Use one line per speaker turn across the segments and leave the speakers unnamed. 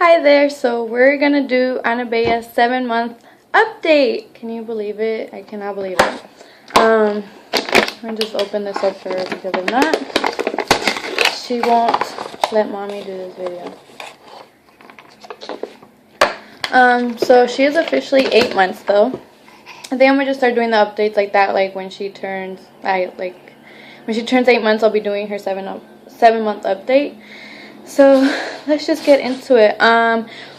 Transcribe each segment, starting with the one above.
Hi there, so we're gonna do Anabea's 7-month update. Can you believe it? I cannot believe it. I'm gonna just open this up for her because if not, she won't let mommy do this video. So she is officially 8 months though. I think I'm gonna just start doing the updates like that, like when she turns, when she turns 8 months, I'll be doing her 7-month update. So let's just get into it.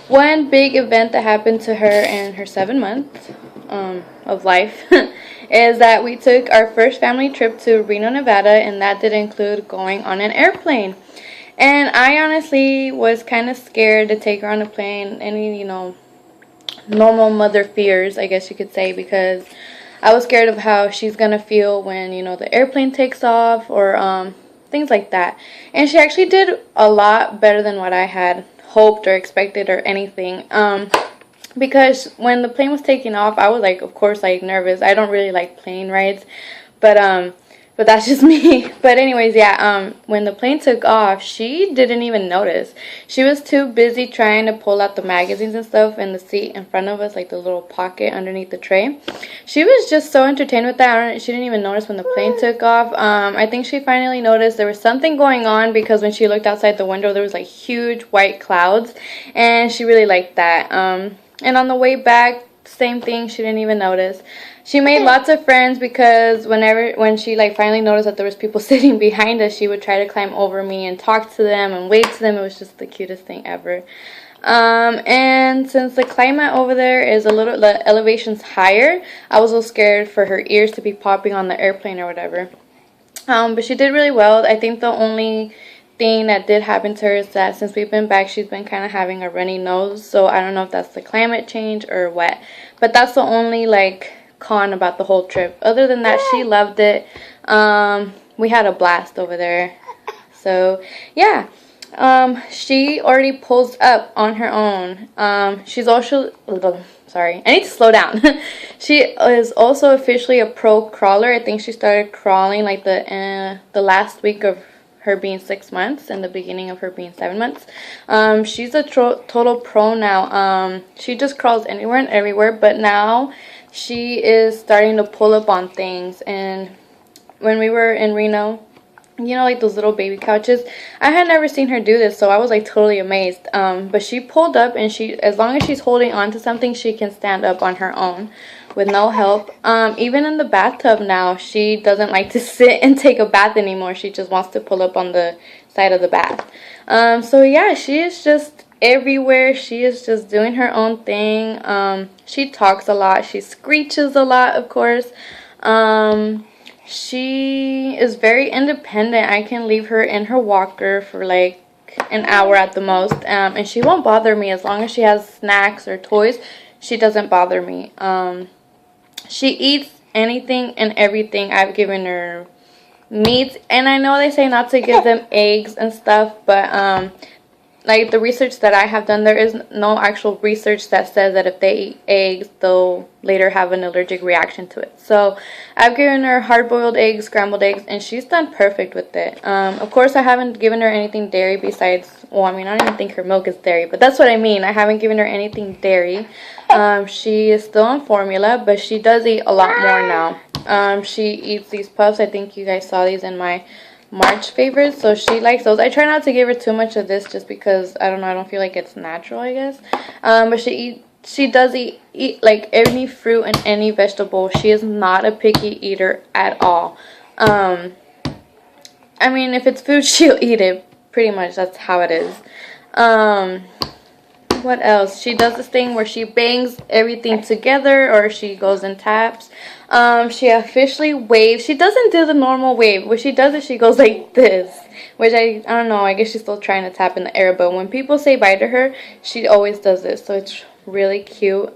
One big event that happened to her in her 7 months of life is that we took our first family trip to Reno, Nevada, and that did include going on an airplane. And I honestly was kind of scared to take her on a plane. Any, normal mother fears, I guess you could say, because I was scared of how she's gonna feel when, the airplane takes off or things like that. And she actually did a lot better than what I had hoped or expected or anything. Because when the plane was taking off, I was of course nervous. I don't really like plane rides, but that's just me. But anyways, yeah, when the plane took off, she didn't even notice. She was too busy trying to pull out the magazines and stuff in the seat in front of us, like the little pocket underneath the tray. She was just so entertained with that. She didn't even notice when the plane took off. I think she finally noticed there was something going on because when she looked outside the window, there was huge white clouds, and she really liked that. And on the way back, same thing, she didn't even notice. She made lots of friends because when she finally noticed that there was people sitting behind us, she would try to climb over me and talk to them and wave to them. It was just the cutest thing ever. And since the climate over there is the elevation's higher, I was a little scared for her ears to be popping on the airplane or whatever. But she did really well. I think the only thing that did happen to her is that since we've been back, she's been kind of having a runny nose. So I don't know if that's the climate change or what. But that's the only con about the whole trip. Other than that, she loved it. We had a blast over there. So yeah, she already pulls up on her own. She's also, sorry, I need to slow down. She is also officially a pro crawler. I think she started crawling the last week of her being 6 months and the beginning of her being 7 months. She's a total pro now. She just crawls anywhere and everywhere, but now she is starting to pull up on things. And when we were in Reno, those little baby couches, I had never seen her do this, so I was totally amazed. But she pulled up, and as long as she's holding on to something, she can stand up on her own with no help. Even in the bathtub now, she doesn't like to sit and take a bath anymore. She just wants to pull up on the side of the bath. So yeah, she is just everywhere. She is just doing her own thing. She talks a lot. She screeches a lot, of course. She is very independent. I can leave her in her walker for an hour at the most, and she won't bother me as long as she has snacks or toys. She doesn't bother me. She eats anything and everything. I've given her meats, and I know they say not to give them eggs and stuff, but the research that I have done, there is no actual research that says that if they eat eggs, they'll later have an allergic reaction to it. So I've given her hard-boiled eggs, scrambled eggs, and she's done perfect with it. Of course, I haven't given her anything dairy besides, I don't even think her milk is dairy, but that's what I mean. I haven't given her anything dairy. She is still on formula, but she does eat a lot more now. She eats these puffs. I think you guys saw these in my March favorites, so she likes those. I try not to give her too much of this just because I don't feel like it's natural, I guess. But she does eat any fruit and any vegetable. She is not a picky eater at all. If it's food, she'll eat it. Pretty much, that's how it is. What else? She does this thing where she bangs everything together, or she goes and taps. She officially waves. She doesn't do the normal wave. What she does is she goes like this, which I don't know. I guess she's still trying to tap in the air. But when people say bye to her, she always does this. So it's really cute.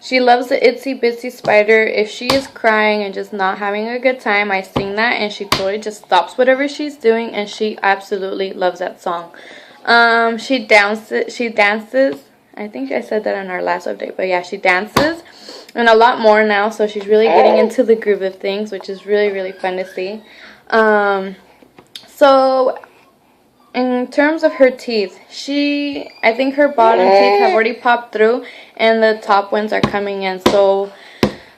She loves the Itsy Bitsy Spider. If she is crying and just not having a good time, I sing that, and she totally just stops whatever she's doing, and she absolutely loves that song. She dances. I think I said that on our last update, but yeah, she dances and a lot more now, so she's really getting into the groove of things, which is really, really fun to see. So in terms of her teeth, I think her bottom teeth have already popped through and the top ones are coming in. So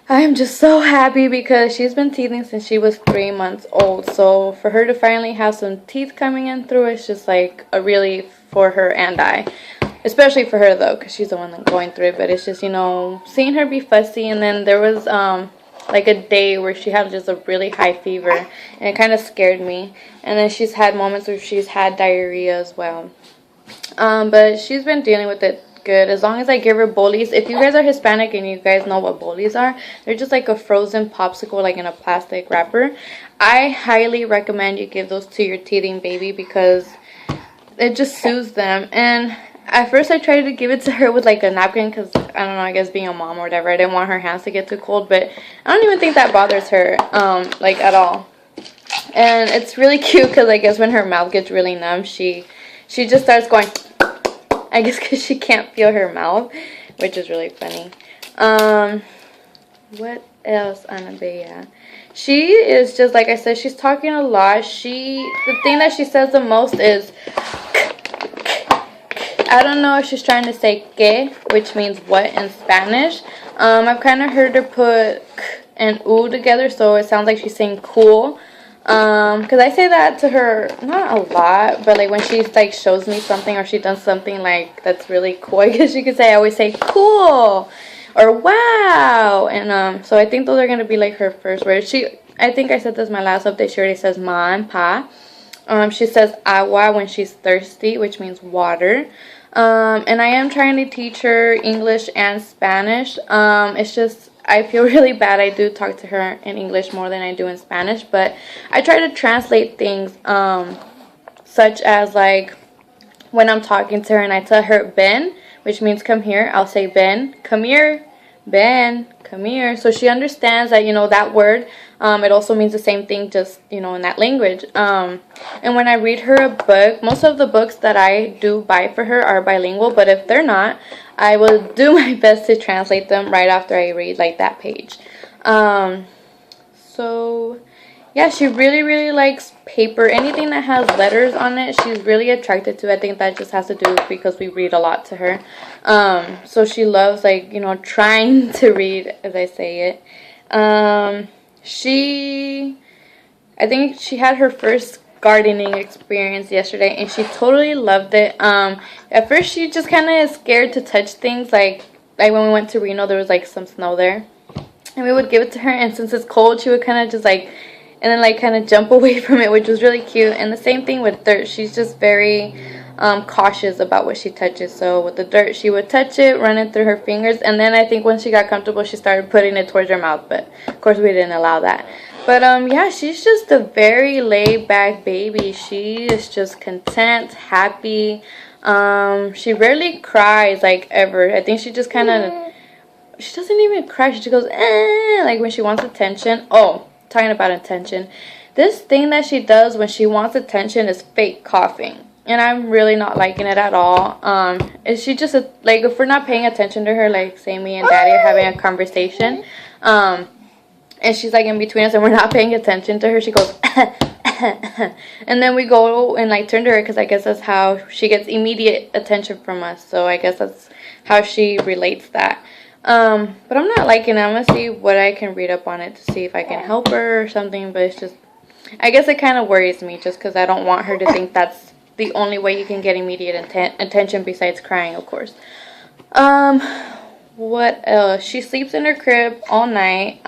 I'm just so happy because she's been teething since she was 3 months old. So for her to finally have some teeth coming in through, it's just like a relief for her and I. Especially for her though, because she's the one that's going through it. But it's just, you know, seeing her be fussy. And then there was like a day where she had just a really high fever, and it kind of scared me. And then she's had moments where she's had diarrhea as well. But she's been dealing with it good as long as I give her Bolis. If you guys are Hispanic and you guys know what Bolis are, they're just like a frozen popsicle like in a plastic wrapper. I highly recommend you give those to your teething baby because it just soothes them. And at first I tried to give it to her with like a napkin because, I don't know, I guess being a mom or whatever, I didn't want her hands to get too cold, but I don't even think that bothers her, like at all. And it's really cute because I guess when her mouth gets really numb, she just starts going, I guess because she can't feel her mouth, which is really funny. What else, Annabella? She is just, like I said, she's talking a lot. The thing that she says the most is, I don't know if she's trying to say que, which means what in Spanish. I've kind of heard her put k and u together, so it sounds like she's saying cool. Because I say that to her, not a lot, but like when she like shows me something or she does something like that's really cool, I guess you could say, I always say cool or wow. And so I think those are going to be like her first words. I think I said this in my last update, she already says ma and pa. She says agua when she's thirsty, which means water. And I am trying to teach her English and Spanish. It's just, I feel really bad. I do talk to her in English more than I do in Spanish, but I try to translate things, such as like when I'm talking to her and I tell her Ben, which means come here, I'll say Ben, come here, Ben, come here. So she understands that, you know, that word, it also means the same thing, just, you know, in that language. And when I read her a book, most of the books that I do buy for her are bilingual, but if they're not, I will do my best to translate them right after I read like that page. So yeah, she really, really likes paper. Anything that has letters on it, she's really attracted to. I think that just has to do because we read a lot to her. So she loves, like, you know, trying to read, as I say it. I think she had her first gardening experience yesterday, and she totally loved it. At first, she just kind of is scared to touch things. Like when we went to Reno, there was like some snow there, and we would give it to her, and since it's cold, she would kind of just like, and then like kind of jump away from it, which was really cute. And the same thing with dirt. She's just very cautious about what she touches. So with the dirt, she would touch it, run it through her fingers, and then I think once she got comfortable, she started putting it towards her mouth, but of course we didn't allow that. But yeah, she's just a very laid back baby. She is just content, happy. She rarely cries, like, ever. I think she just kind of, she doesn't even cry. She just goes, like when she wants attention. Oh, talking about attention, this thing that she does when she wants attention is fake coughing, and I'm really not liking it at all. Is she just like, if we're not paying attention to her, like say me and Daddy are having a conversation, and she's like in between us and we're not paying attention to her, she goes and then we go and like turn to her, because I guess that's how she gets immediate attention from us. So I guess that's how she relates that. But I'm not liking it. I'm gonna see what I can read up on it to see if I can help her or something. But it's just, I guess it kind of worries me, just because I don't want her to think that's the only way you can get immediate attention besides crying, of course. What else? She sleeps in her crib all night.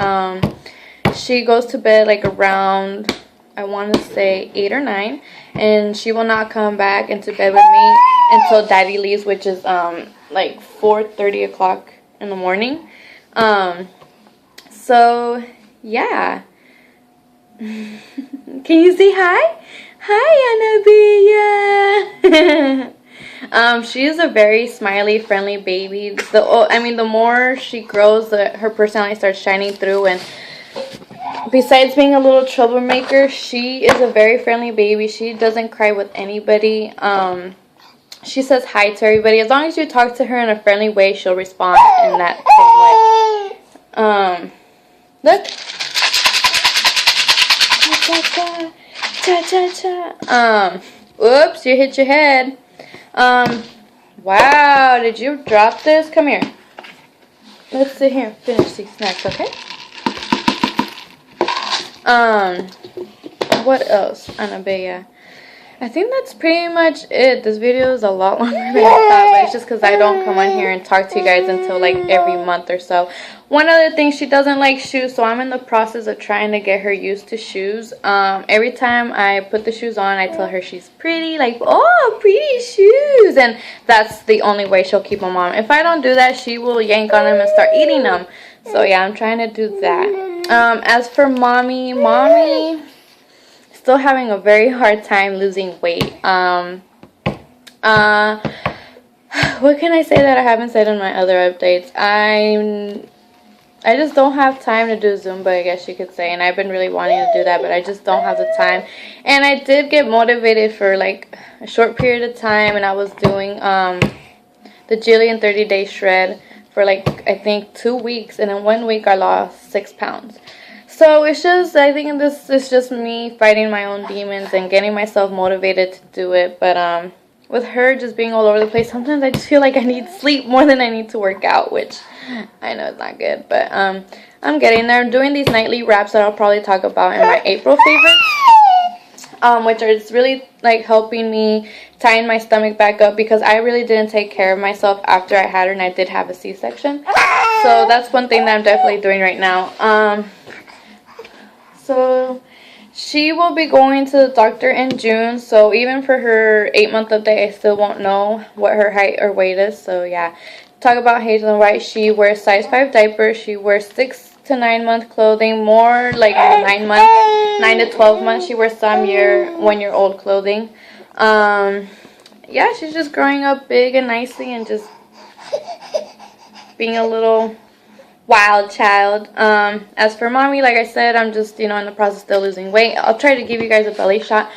She goes to bed like around, I want to say 8 or 9, and she will not come back into bed with me until Daddy leaves, which is like 4:30 o'clock in the morning. So yeah. Can you say hi? Hi, Annabella. She is a very smiley, friendly baby. The more she grows, her personality starts shining through. And besides being a little troublemaker, she is a very friendly baby. She doesn't cry with anybody. She says hi to everybody. As long as you talk to her in a friendly way, she'll respond in that same way. Look. Cha cha cha. Oops, you hit your head. Wow, did you drop this? Come here. Let's sit here and finish these snacks, okay? What else, Annabella? I think that's pretty much it. This video is a lot longer than I thought, but it's just because I don't come on here and talk to you guys until like every month or so. One other thing, she doesn't like shoes, so I'm in the process of trying to get her used to shoes. Every time I put the shoes on, I tell her she's pretty, like, oh, pretty shoes, and that's the only way she'll keep them on. If I don't do that, she will yank on them and start eating them. So yeah, I'm trying to do that. As for mommy still having a very hard time losing weight. What can I say that I haven't said in my other updates? I just don't have time to do Zumba, I guess you could say, and I've been really wanting to do that, but I just don't have the time. And I did get motivated for like a short period of time, and I was doing the Jillian 30-day shred for like, I think 2 weeks, and in 1 week I lost 6 pounds. So it's just, I think this is just me fighting my own demons and getting myself motivated to do it. But with her just being all over the place, sometimes I just feel like I need sleep more than I need to work out, which I know is not good. But I'm getting there. I'm doing these nightly wraps that I'll probably talk about in my April favorites, which are really like helping me tighten my stomach back up, because I really didn't take care of myself after I had her, and I did have a C-section. So that's one thing that I'm definitely doing right now. So she will be going to the doctor in June, so even for her 8-month update, I still won't know what her height or weight is. So yeah, talk about Hazelyn White. She wears size 5 diapers. She wears 6 to 9 month clothing, more like 9 to 12 months. She wears some 1-year-old clothing. Yeah, she's just growing up big and nicely and just being a little wild child. As for mommy, like I said, I'm just, in the process still losing weight. I'll try to give you guys a belly shot,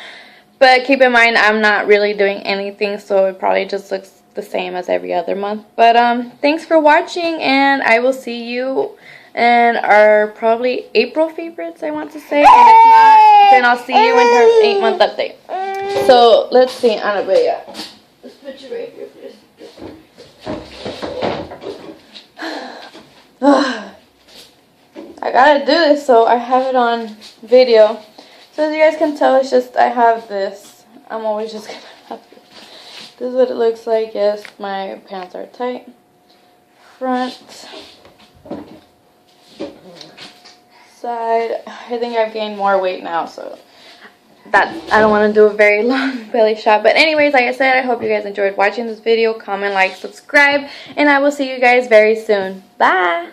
but keep in mind I'm not really doing anything, so it probably just looks the same as every other month. But thanks for watching, and I will see you in our probably April favorites, I want to say, and if not, then I'll see you in her 8-month update. So let's see, Annabella, let's put you right here, please. I gotta do this, so I have it on video. So as you guys can tell, it's just I have this. I'm always just gonna have this. This is what it looks like. Yes, my pants are tight. Front, side. I think I've gained more weight now, so that I don't want to do a very long belly shot. But anyways, like I said, I hope you guys enjoyed watching this video. Comment, like, subscribe, and I will see you guys very soon. Bye.